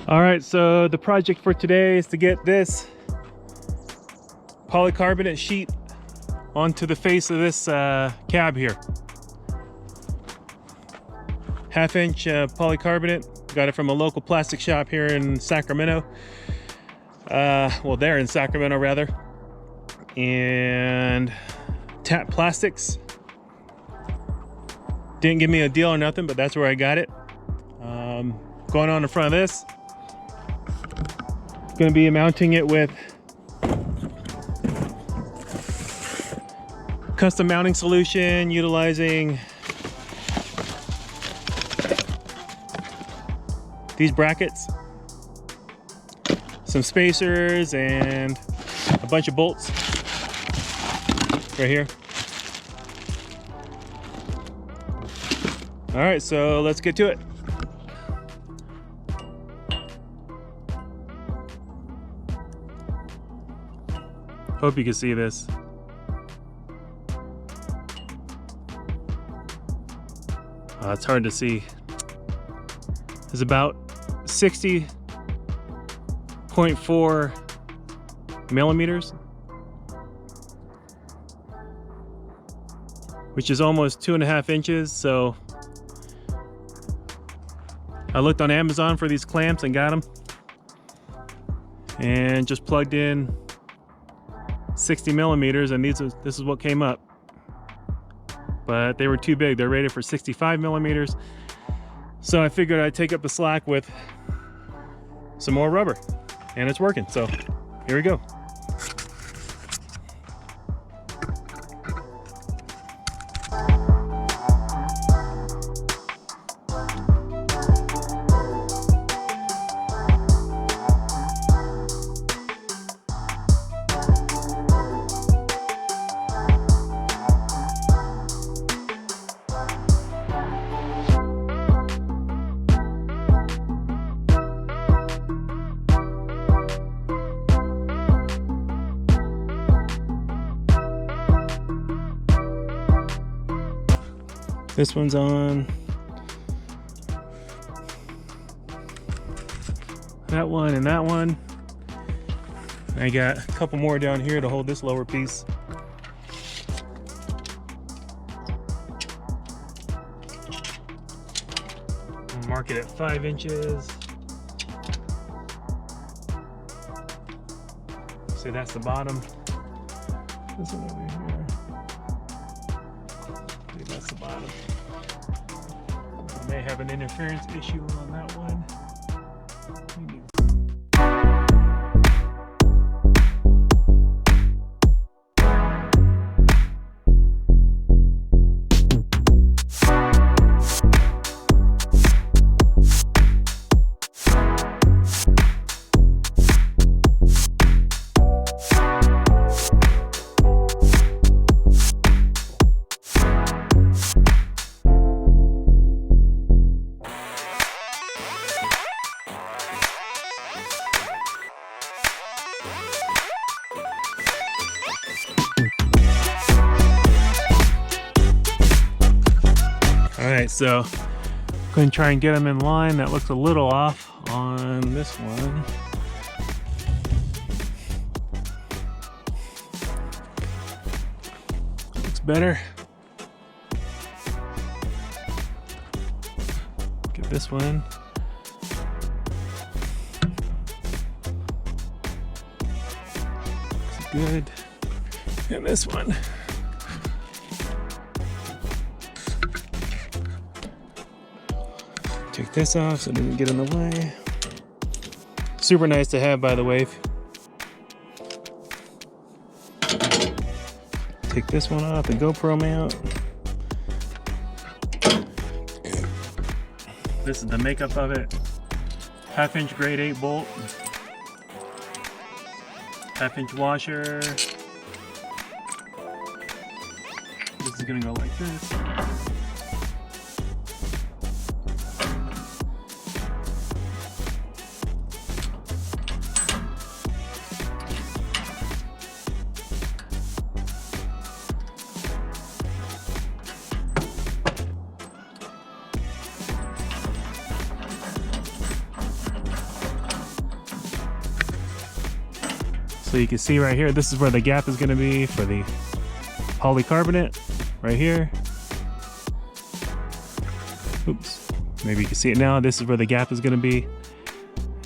All right, so the project for today is to get this polycarbonate sheet onto the face of this cab here. 1/2-inch polycarbonate. Got it from a local plastic shop here in Sacramento. Well, they're in Sacramento rather. And Tap Plastics. Didn't give me a deal or nothing, but that's where I got it. Going on in front of this. Going to be mounting it with custom mounting solution utilizing these brackets, some spacers, and a bunch of bolts right here. All right, so let's get to it. Hope you can see this. It's hard to see. It's about 60.4 millimeters, which is almost 2.5 inches. So I looked on Amazon for these clamps and got them, and just plugged in 60 millimeters, and this is what came up. But they were too big. They're rated for 65 millimeters. So I figured I'd take up the slack with some more rubber, and it's working. So here we go. This one's on. That one and that one. I got a couple more down here to hold this lower piece. I'll mark it at 5 inches. So that's the bottom. This one over here. That's the bottom. I may have an interference issue on that one. Alright, so I'm going to try and get them in line. That looks a little off on this one. Looks better. Get this one. Looks good. And this one. Take this off so it doesn't get in the way. Super nice to have, by the way. Take this one off, the GoPro mount. This is the makeup of it. 1/2-inch grade 8 bolt. 1/2-inch washer. This is gonna go like this. So you can see right here, this is where the gap is going to be for the polycarbonate, right here. Oops, maybe you can see it now. This is where the gap is going to be,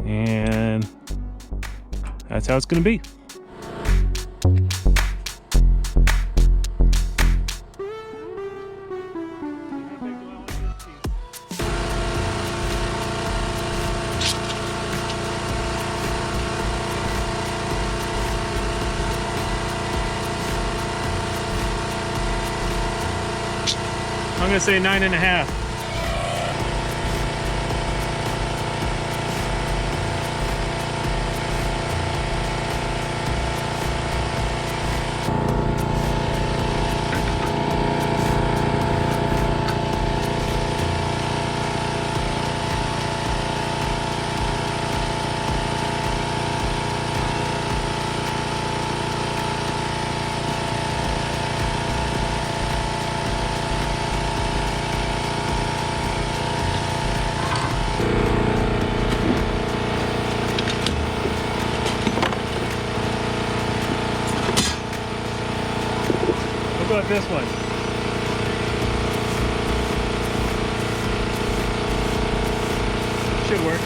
and that's how it's going to be. I'm gonna say 9.5. We'll go with this one. Should work.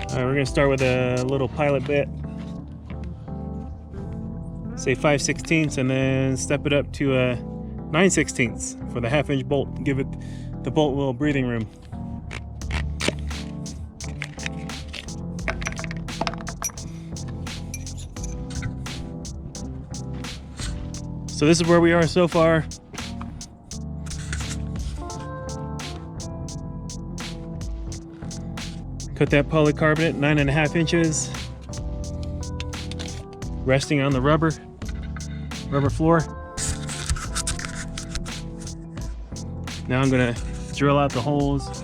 Alright, we're going to start with a little pilot bit, say 5/16, and then step it up to 9/16 for the 1/2 inch bolt. Give it the bolt a little breathing room. So this is where we are so far. Cut that polycarbonate 9.5 inches, resting on the rubber floor. Now I'm gonna drill out the holes.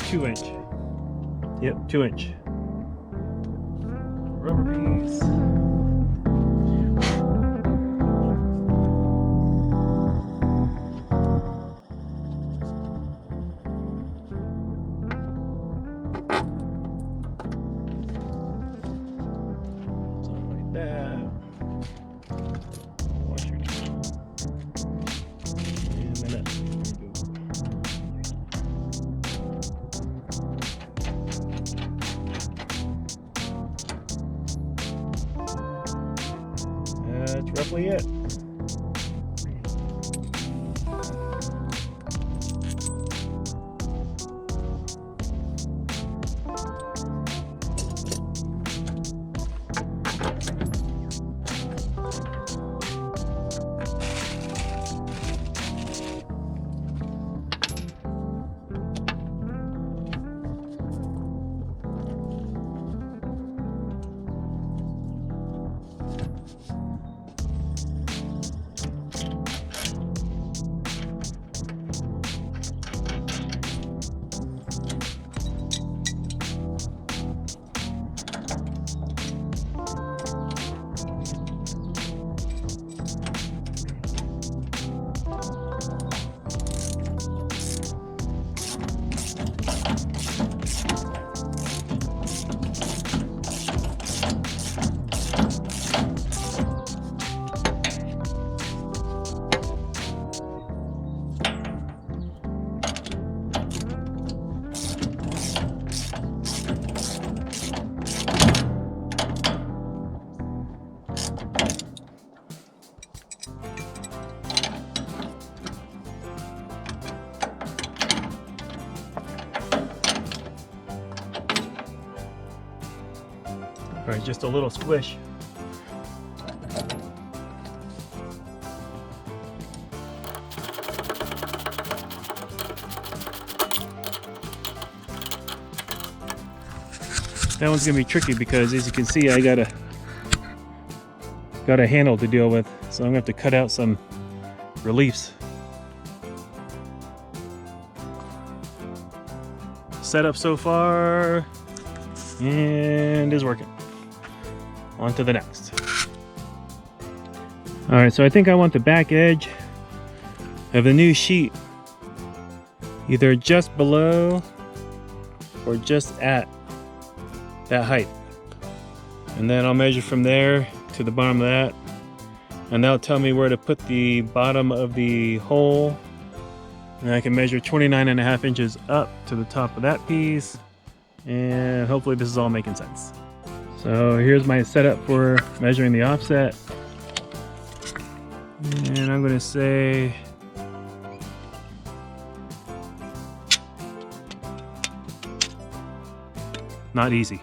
2-inch. Yep, 2-inch. Rubber piece. Something like that. Washer tool. And then that. That's roughly it. All right, just a little squish. That one's gonna be tricky because, as you can see, I got a handle to deal with, so I'm gonna have to cut out some reliefs. Setup so far, and is working. On to the next. All right, so I think I want the back edge of the new sheet either just below or just at that height. And then I'll measure from there to the bottom of that, and that'll tell me where to put the bottom of the hole. And I can measure 29.5 inches up to the top of that piece, and hopefully this is all making sense. So here's my setup for measuring the offset, and I'm going to say not easy.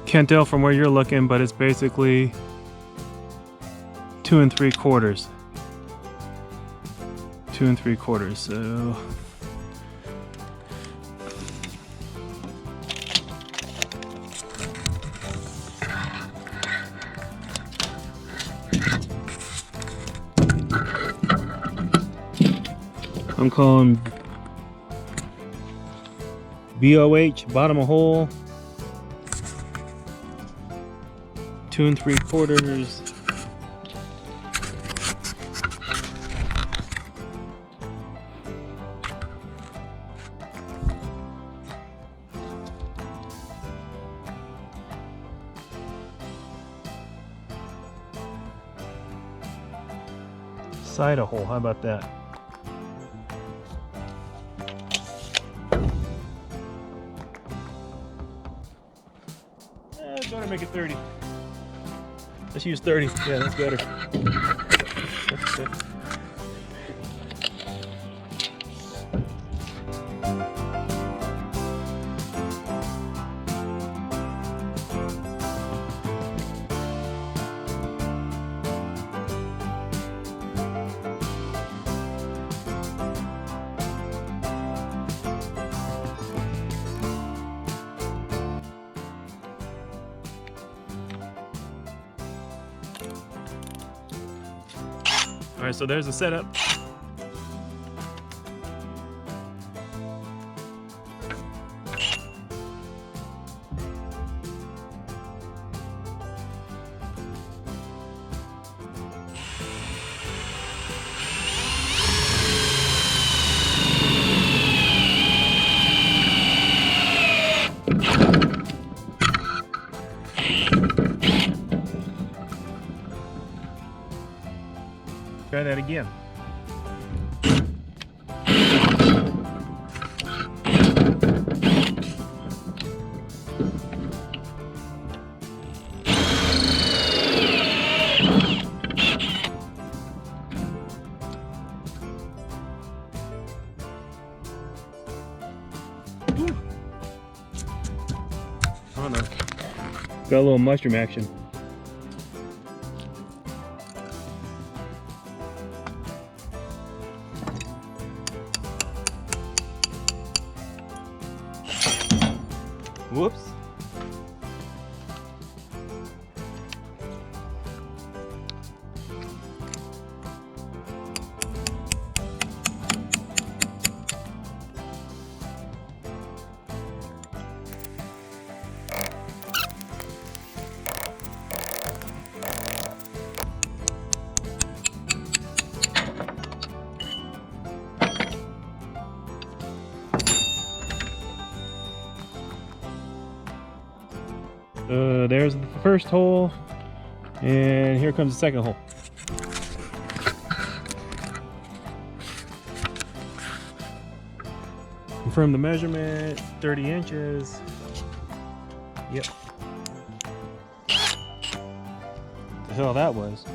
Can't tell from where you're looking, but it's basically 2 3/4. 2 3/4. So I'm calling BOH, bottom of hole, 2 3/4. Side a hole, how about that? Better make it 30. Let's use 30. Yeah, that's better. That's good. All right, so there's the setup. Try that again. Oh no. Got a little mushroom action. Whoops. There's the first hole, and here comes the second hole. Confirm the measurement, 30 inches. Yep. What the hell that was?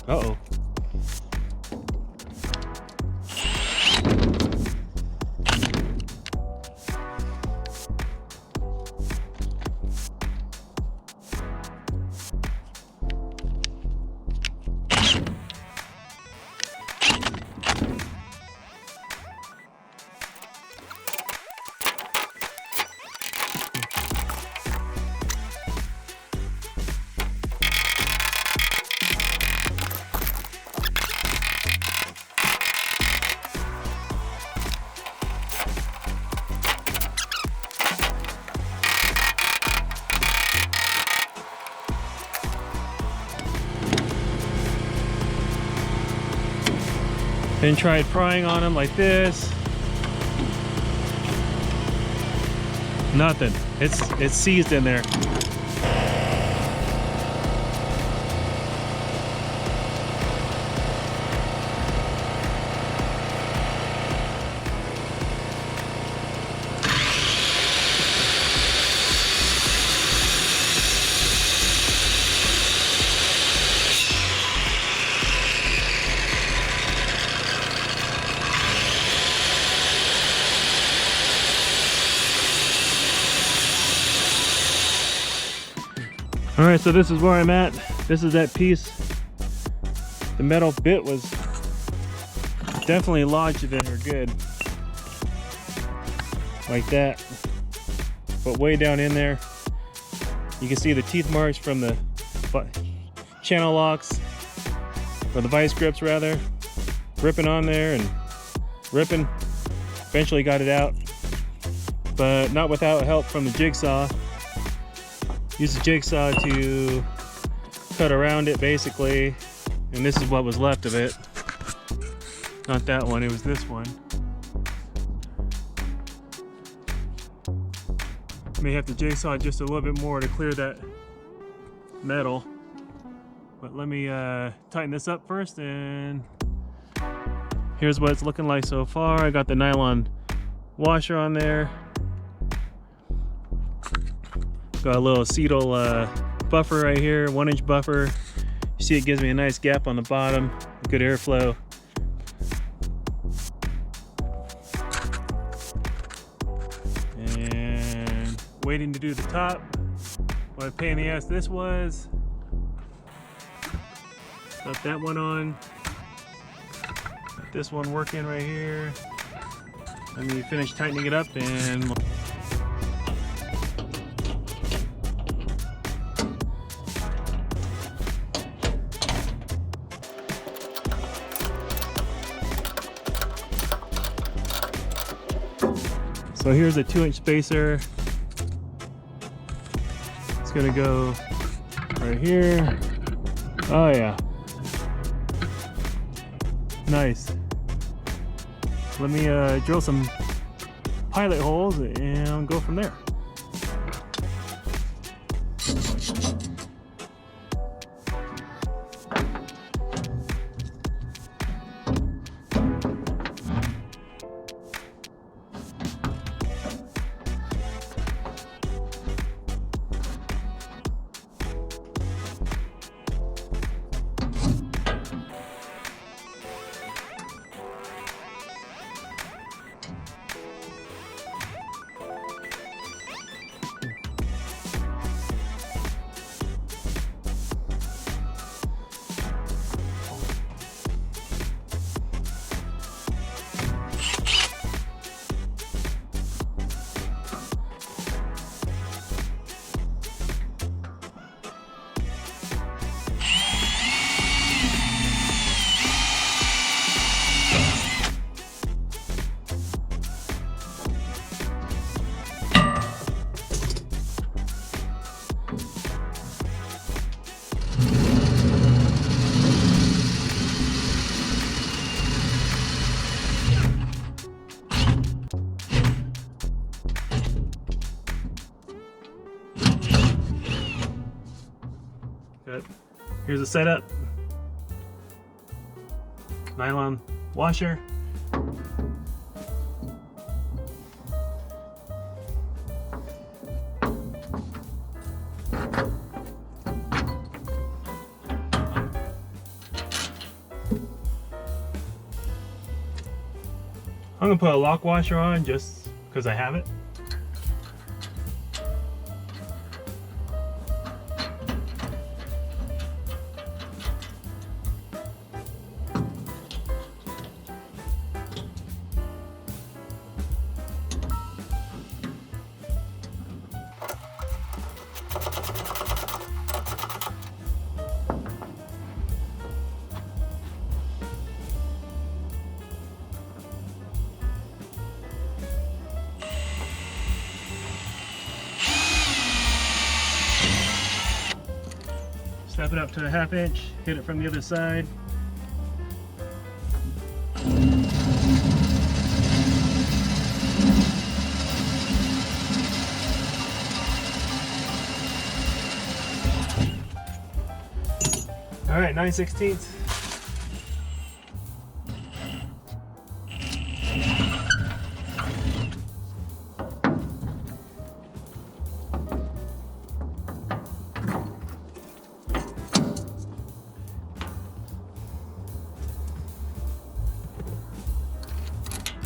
Uh-oh. Then tried prying on them like this. Nothing. It's seized in there. All right, so this is where I'm at. This is that piece. The metal bit was definitely lodged in there good. Like that. But way down in there, you can see the teeth marks from the channel locks, or the vice grips rather, ripping on there and ripping. Eventually got it out, but not without help from the jigsaw. Use the jigsaw to cut around it basically, and this is what was left of it. Not that one, it was this one. May have to jigsaw just a little bit more to clear that metal. But let me tighten this up first, and here's what it's looking like so far. I got the nylon washer on there. Got a little acetal buffer right here, 1-inch buffer. You see it gives me a nice gap on the bottom, good airflow. And waiting to do the top. What a pain in the ass this was. Got that one on. this one working right here. Let me finish tightening it up and so here's a 2-inch spacer. It's gonna go right here. Oh yeah. Nice. Let me drill some pilot holes and go from there. Good. Here's the setup. Nylon washer. I'm gonna put a lock washer on just because I have it. Snap it up to a 1/2 inch, hit it from the other side. All right, 9/16.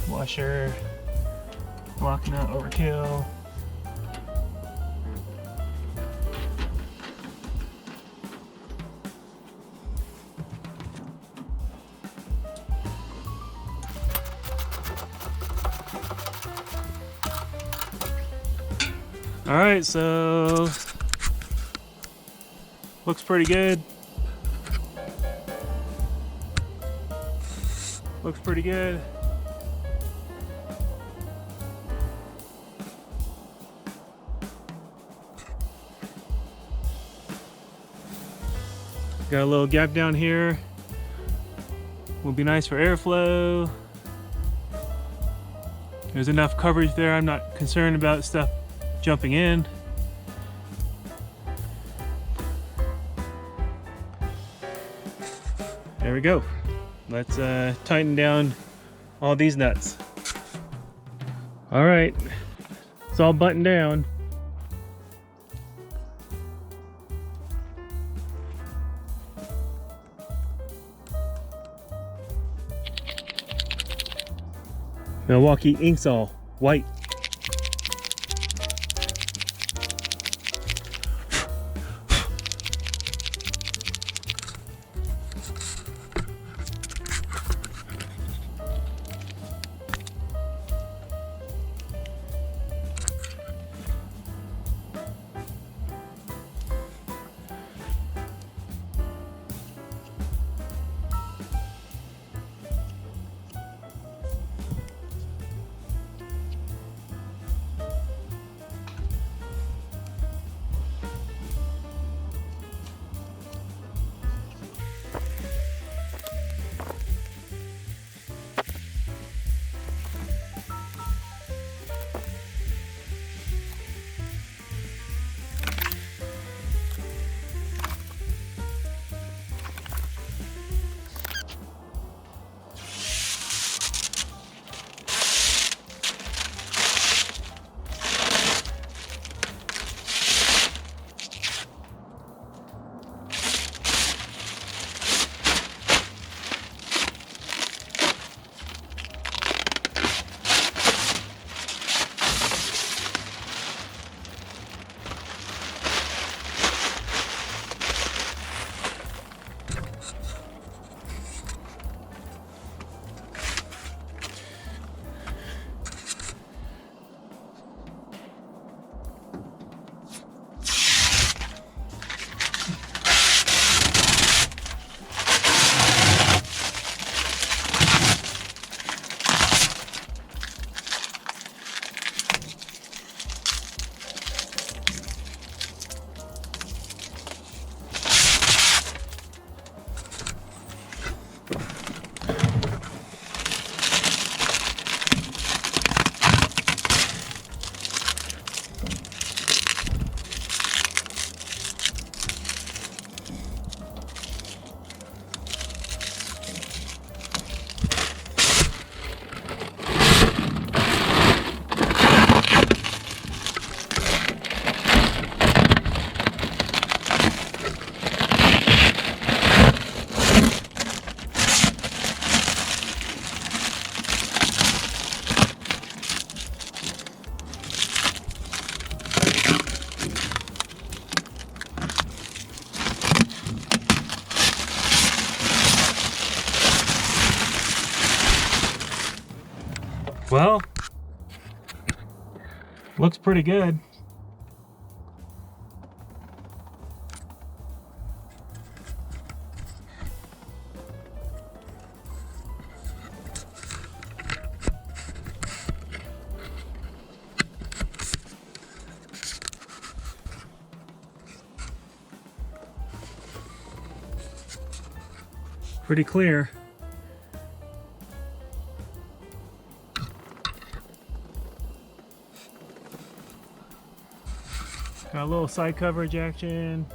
Washer, blocking out overkill. All right, so looks pretty good. Looks pretty good. Got a little gap down here. Will be nice for airflow. There's enough coverage there. I'm not concerned about stuff jumping in. There we go. Let's tighten down all these nuts. All right, it's all buttoned down. Milwaukee Inksol, white. Well, looks pretty good. Pretty clear. Got a little side coverage action.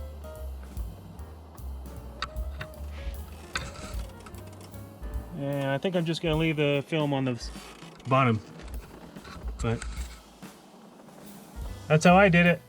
And I think I'm just gonna leave the film on the bottom. But that's how I did it.